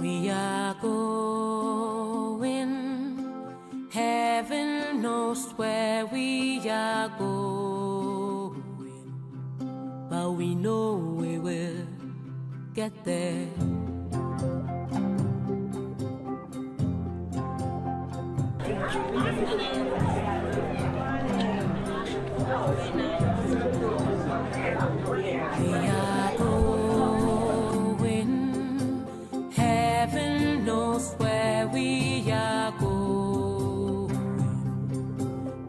We are going, heaven knows where we are going, but we know we will get there. We are going, heaven knows where we are going,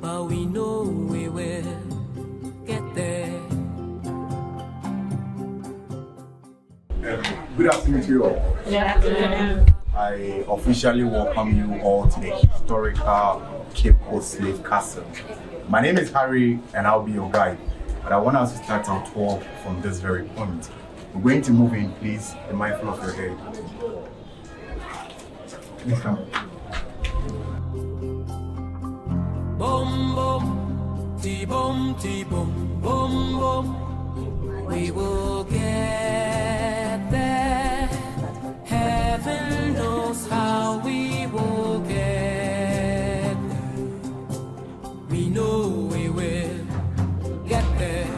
but we know we will get there. Good afternoon to you all. Good afternoon. I officially welcome you all to the historical Cape Coast Slave Castle. My name is Harry and I'll be your guide, but I want us to start our tour from this very point. We're going to move in, please. Be mindful of your head. Please come. Boom, boom, boom, boom, boom, boom. We will get there. Heaven knows how we will get there. We know we will get there.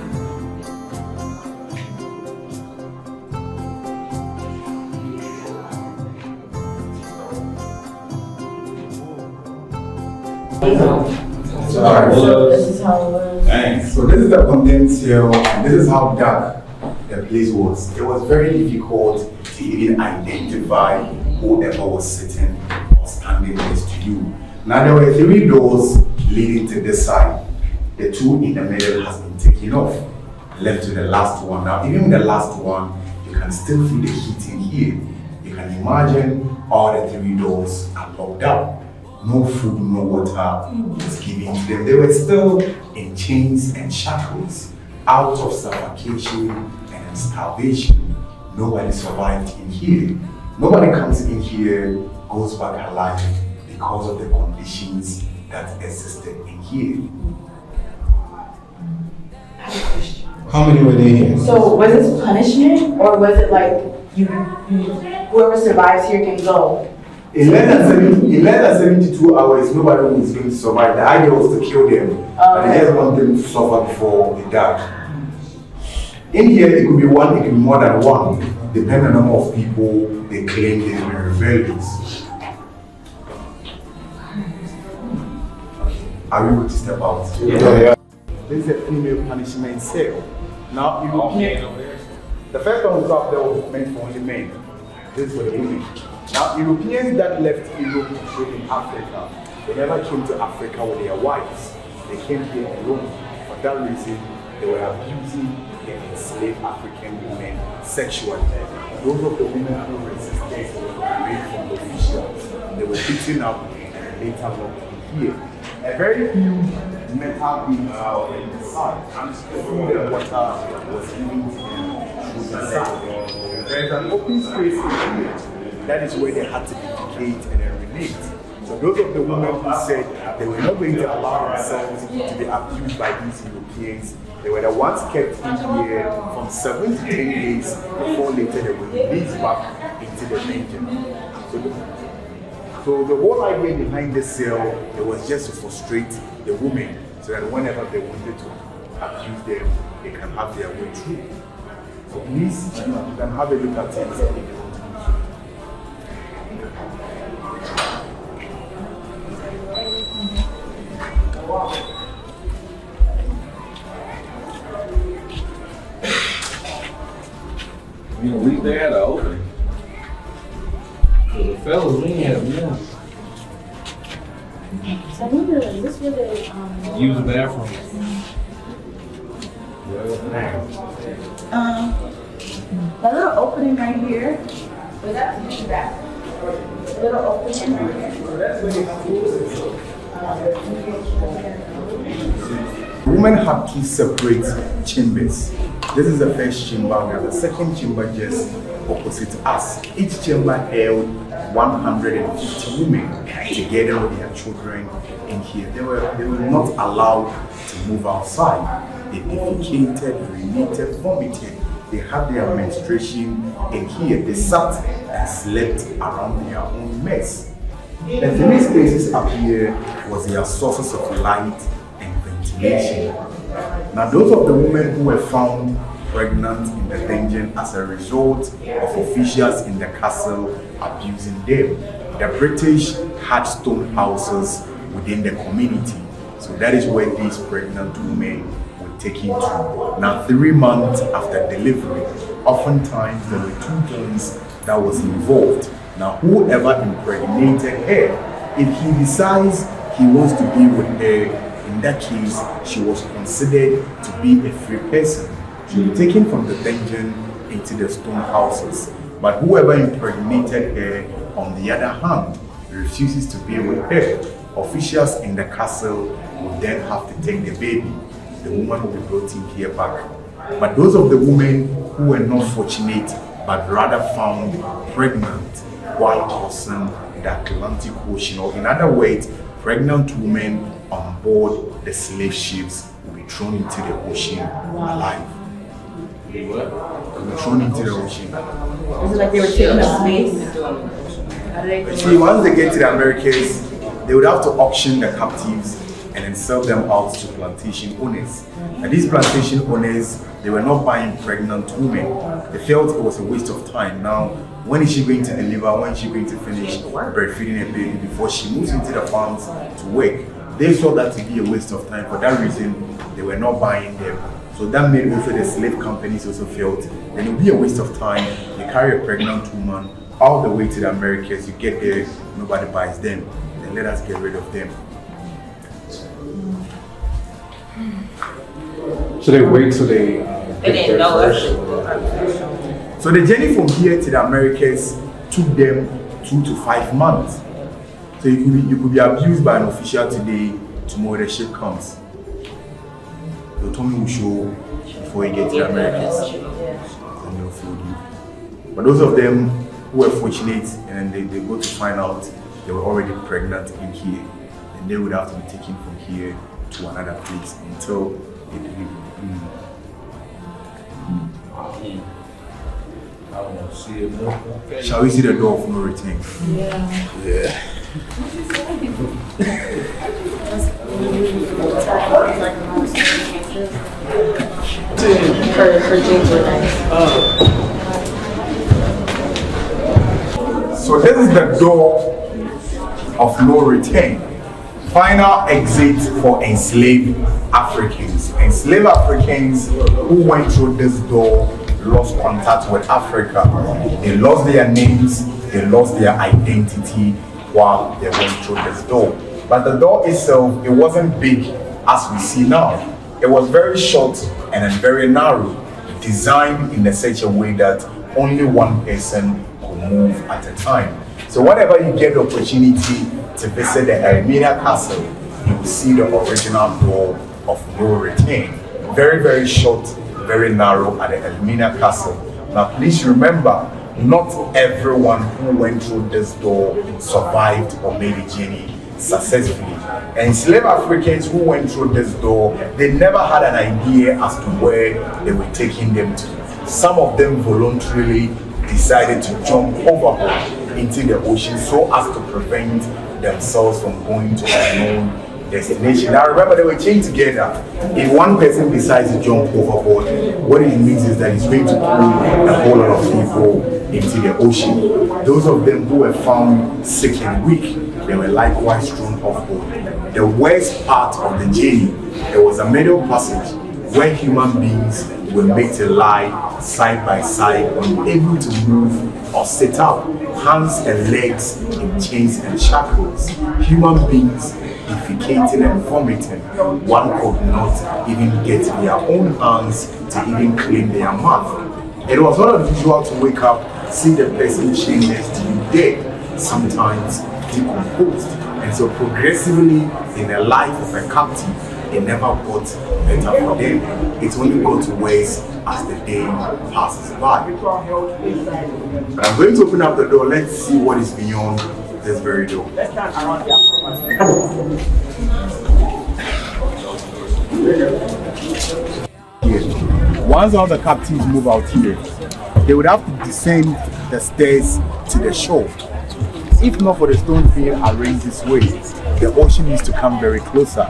This is how it was. Thanks. So this is the condensed cell, and this is how dark the place was. It was very difficult to even identify whoever was sitting or standing next to you. Now there were 3 doors leading to this side. The 2 in the middle has been taken off, left to the last one. Now even the last one, you can still feel the heat in here. You can imagine all the 3 doors are locked up. No food, no water was given to them. They were still in chains and shackles, out of suffocation and starvation. Nobody survived in here. Nobody comes in here, goes back alive because of the conditions that existed in here. How many were there here? So was this punishment, or was it like whoever survives here can go? In less than 72 hours, nobody was going to survive. The idea was to kill them, but they just want them to suffer before they die. In here, it could be 1, it could be more than 1, depending on the number of people they claim they were rebellious. Are we going to step out? Yeah. This is a female punishment cell. Now, the first one was up there was meant for only men. This is for the women. Now, Europeans that left Europe to trade in Africa, they never came to Africa with their wives. They came here alone. For that reason, they were abusing the enslaved African women sexually. Those of the women who resisted were away from the officials. They were beaten up and later locked in here. A very huge metal beam in the side, and food and water was given to them through the side. There is an open space in here. That is where they had to defecate and urinate. So those of the women who said they were not going to allow themselves to be abused by these Europeans, they were the ones kept in here from 7 to 10 days before later they were released back into the dungeon. So the whole idea behind this cell, it was just to frustrate the women so that whenever they wanted to abuse them, they can have their way through. So please, you can have a look at it. You know, they had to open. So the fellas, we ain't have none. So I wonder, is this where they Use the bathroom. that little opening right here? Was that that? The little opening right here? Women have 2 separate chambers. This is the first chamber. We have the second chamber just opposite us. Each chamber held 150 women together with their children in here. They were not allowed to move outside. They defecated, urinated, vomited. They had their menstruation in here. They sat and slept around their own mess. The three spaces up here was their sources of light and ventilation. Now those of the women who were found pregnant in the dungeon as a result of officials in the castle abusing them. The British had stone houses within the community, so that is where these pregnant women were taken to. Now 3 months after delivery, oftentimes there were 2 girls that was involved. Now whoever impregnated her, if he decides he wants to be with her, in that case she was considered to be a free person. She was taken from the dungeon into the stone houses. But whoever impregnated her, on the other hand, refuses to be with her, officials in the castle would then have to take the baby. The woman will be brought in here back. But those of the women who were not fortunate, but rather found pregnant while crossing the Atlantic Ocean, or in other words, pregnant women on board the slave ships will be thrown into the ocean alive. Thrown into the ocean. Is it like they were taking up space? See, once they get to the Americas, they would have to auction the captives and then sell them out to plantation owners. And these plantation owners, they were not buying pregnant women. They felt it was a waste of time. Now, when is she going to deliver? When is she going to finish breastfeeding a baby before she moves into the farms to work? They saw that to be a waste of time. For that reason, they were not buying them. So that made also the slave companies also felt that it would be a waste of time. You carry a pregnant woman all the way to the Americas, you get there, nobody buys them. Then let us get rid of them. So they wait till they didn't know first. So the journey from here to the Americas took them 2 to 5 months. So you could be abused by an official today, tomorrow the ship comes. The Tommy will show before you get to the Americas. And they'll fold you. But those of them who were fortunate and they go to find out they were already pregnant in here, and they would have to be taken from here to another place until they deliver. I want to see it more. Shall we see the door of no return? Yeah. So this is the door of no return. Final exit for enslaved Africans. Enslaved Africans who went through this door lost contact with Africa. They lost their names, they lost their identity while they went through this door. But the door itself, it wasn't big as we see now. It was very short and then very narrow, designed in such a way that only one person could move at a time. So whenever you get the opportunity to visit the Elmina Castle, you will see the original door of no return. Very, very short, very narrow at the Elmina Castle. Now please remember, not everyone who went through this door survived or made the journey successfully. Enslaved Africans who went through this door, they never had an idea as to where they were taking them to. Some of them voluntarily decided to jump overboard into the ocean so as to prevent themselves from going to unknown destination. Now remember, they were chained together. If one person decides to jump overboard, what it means is that he's going to pull a whole lot of people into the ocean. Those of them who were found sick and weak, they were likewise thrown overboard. The worst part of the journey, there was a middle passage where human beings were made to lie side by side, unable to move or sit up, hands and legs in chains and shackles. Human beings defecating and vomiting. One could not even get their own hands to even clean their mouth. It was not unusual to wake up, see the person chained next to you dead, sometimes decomposed. And so progressively in the life of a captive, it never got better for them. It only got worse as the day passes by. But I'm going to open up the door. Let's see what is beyond this very door. Let's turn around here. Once all the captives move out here, they would have to descend the stairs to the shore. If not for the stones being arranged this way, the ocean used to come very closer.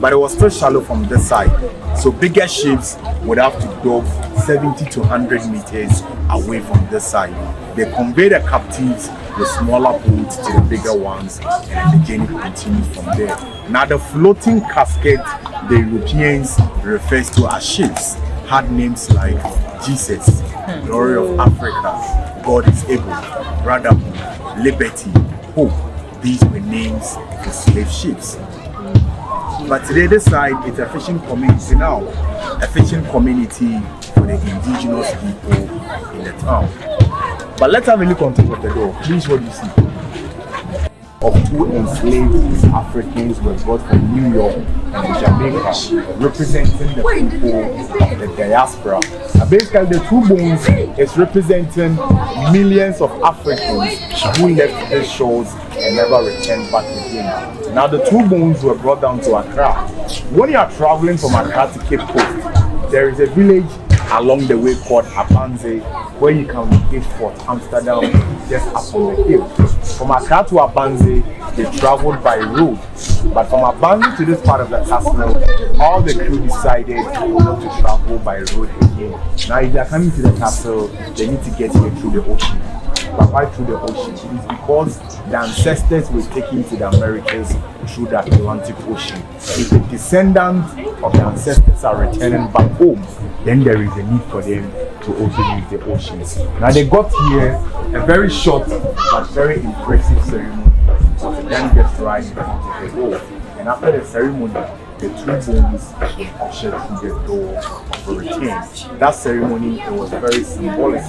But it was still shallow from this side. So bigger ships would have to dock 70 to 100 meters away from this side. They convey the captives with smaller boats to the bigger ones, and the journey continues from there. Now the floating casket the Europeans refers to as ships had names like Jesus, Glory of Africa, God is able, Brotherhood, Liberty, Hope. These were names for slave ships. But today this side is a fishing community now, a fishing community for the indigenous people in the town. But let's have a look on top of the door. Please, what do you see? Of two enslaved Africans were brought from New York and Jamaica, representing the people of the diaspora. Basically, the two bones is representing millions of Africans who left these shores and never returned back again. Now, the two bones were brought down to Accra. When you are traveling from Accra to Cape Coast, there is a village along the way called Abanze, where you can locate Fort Amsterdam just up on the hill. From Accra to Abanze, they traveled by road. But from Abanze to this part of the castle, all the crew decided not to travel by road again. Now, if they are coming to the castle, they need to get here through the ocean. But why through the ocean? It is because the ancestors were taken to the Americas through the Atlantic Ocean. If the descendants of the ancestors are returning back home, then there is a need for them to also use the oceans. Now they got here, a very short but very impressive ceremony was then gets right into the door. And after the ceremony, the two bones were ushered through the door of a return. That ceremony, it was very symbolic.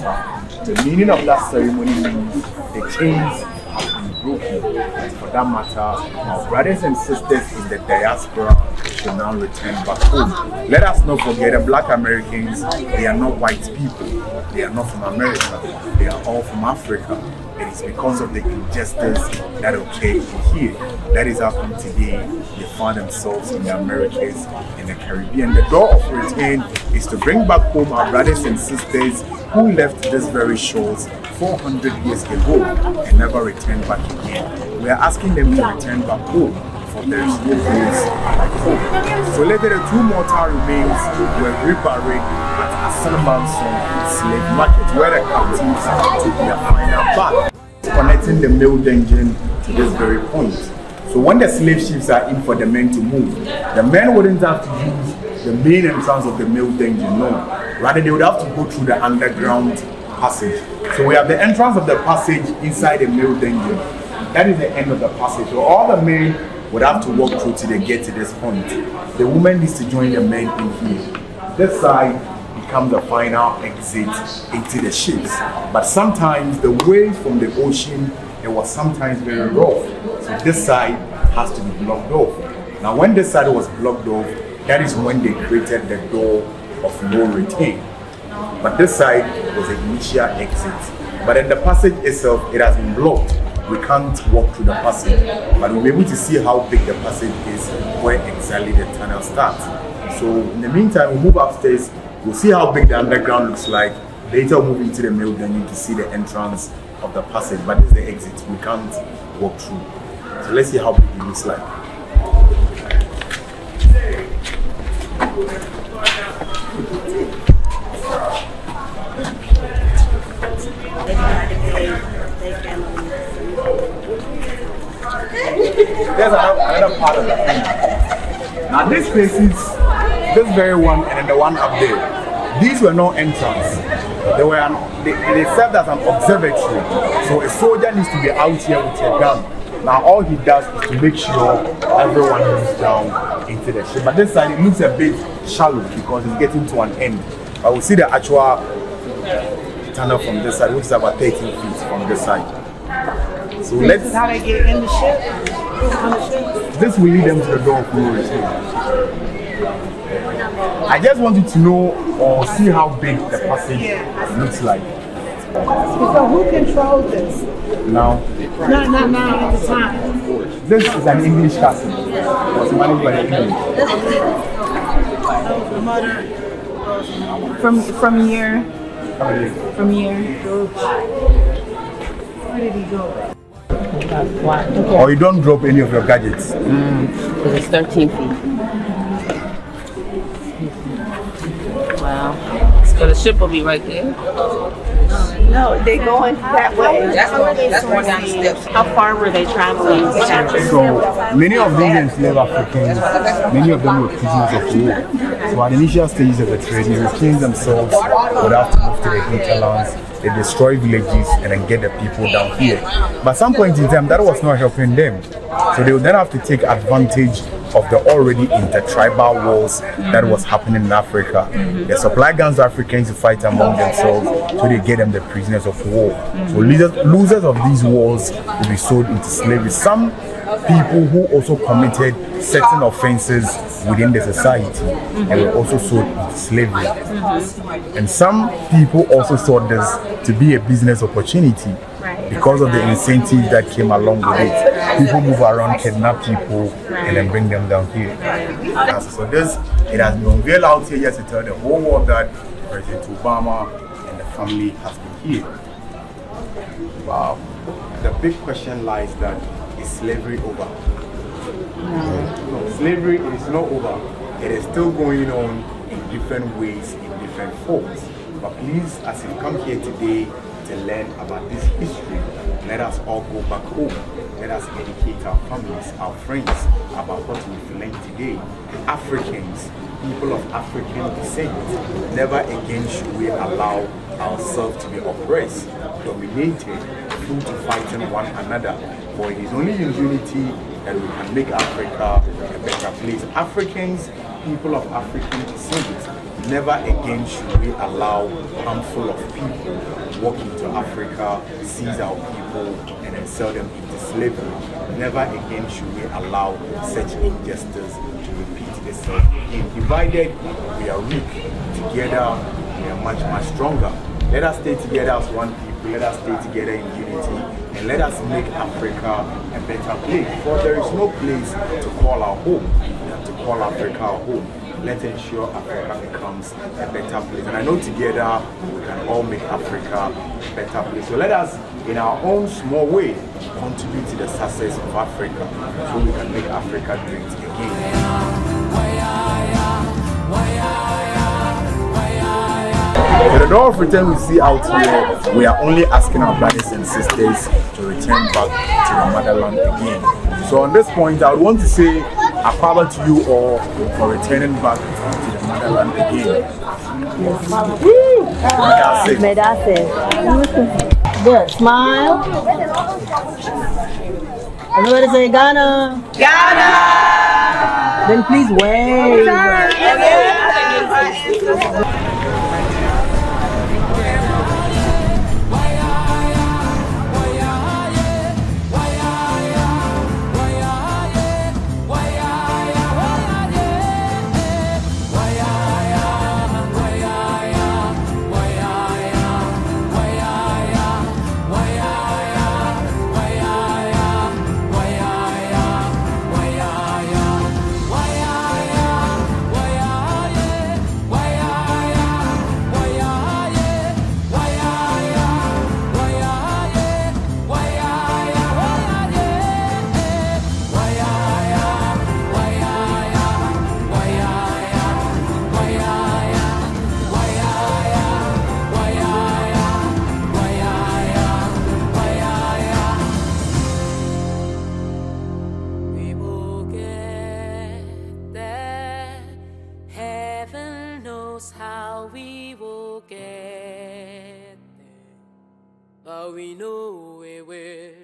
The meaning of that ceremony means the chains have been broken. And for that matter, our brothers and sisters in the diaspora should now return back home. Let us not forget that Black Americans, they are not white people. They are not from America. They are all from Africa. It is because of the injustice that occurred here. That is how come today they find themselves in the Americas, in the Caribbean. The door of return is to bring back home our brothers and sisters who left these very shores 400 years ago and never returned back again. We are asking them to return back home, for there is no place like home. So later the two mortal remains were reburied at Asalamanson slave market, where the captives took their final bath, connecting the male dungeon to this very point. So when the slave ships are in for the men to move, the men wouldn't have to use the main entrance of the male dungeon, no. Rather, they would have to go through the underground passage. So we have the entrance of the passage inside the male dungeon. That is the end of the passage. So all the men would have to walk through till they get to this point. The woman needs to join the men in here. This side becomes the final exit into the ships. But sometimes the waves from the ocean, it was sometimes very rough. So this side has to be blocked off. Now when this side was blocked off, that is when they created the door of no return. But this side was the initial exit. But in the passage itself, it has been blocked. We can't walk through the passage. But we'll be able to see how big the passage is, where exactly the tunnel starts. So in the meantime, we'll move upstairs. We'll see how big the underground looks like. Later we'll move into the middle, then you can see the entrance of the passage. But this is the exit. We can't walk through. So let's see how big it looks like. There's another part of the thing. Now this place is this very one and then the one up there. These were no entrance. They served as an observatory. So a soldier needs to be out here with a gun. Now all he does is to make sure everyone moves down into the ship. But this side it looks a bit shallow because it's getting to an end. But we'll see the actual tunnel from this side, which is about 13 feet from this side. So let's. This is how they get in the ship. On the ship. This will lead them to the door of no return. I just want you to know or see how big the passage looks like. So who controls this? Now. Not now at the time. This is an English castle. It was managed by the English. From year. From here. Where did he go? Or you don't drop any of your gadgets. Because it's 13 feet. Wow. So the ship will be right there. No, they going that way. That's going down the steps. How far were they traveling to capture? So many of these enslaved Africans, many of them were prisoners of war. So at the initial stages of the trade, the Europeans themselves would have to move to the hinterlands. They destroy villages and then get the people down here. But at some point in time, that was not helping them. So they would then have to take advantage of the already intertribal wars that was happening in Africa. They supply guns to Africans to fight among themselves, so they get them the prisoners of war. So losers of these wars will be sold into slavery. Some people who also committed certain offenses within the society, they were also sold into slavery. And some people also saw this to be a business opportunity because of the incentives that came along with it. People move around, kidnap people, and then bring them down here. So this, it has been unveiled out here just to tell the whole world that President Obama and the family has been here. Wow. The big question lies that, is slavery over? No, slavery is not over. It is still going on in different ways, in different forms. But please, as you come here today to learn about this history, let us all go back home. Let us educate our families, our friends about what we've learned today. Africans, people of African descent, never again should we allow ourselves to be oppressed, dominated, through to fighting one another. For it is only in unity that we can make Africa a better place. Africans, people of African descent, never again should we allow a handful of people walk into Africa, seize our people, and then sell them into slavery. Never again should we allow such injustice to repeat itself again. Divided, we are weak. Together, we are much, much stronger. Let us stay together as one people. Let us stay together in unity. And let us make Africa a better place. For there is no place to call our home than to call Africa our home. Let's ensure Africa becomes a better place. And I know together we can all make Africa a better place. So let us, in our own small way, contribute to the success of Africa so we can make Africa great again. For the door of return we see out here, we are only asking our brothers and sisters to return back to the motherland again. So on this point, I would want to say Akwaba to you all for returning back to the motherland again. Woo! Good. Smile. Everybody say Ghana. Ghana. Then please wave. How we will get there, but we know we will.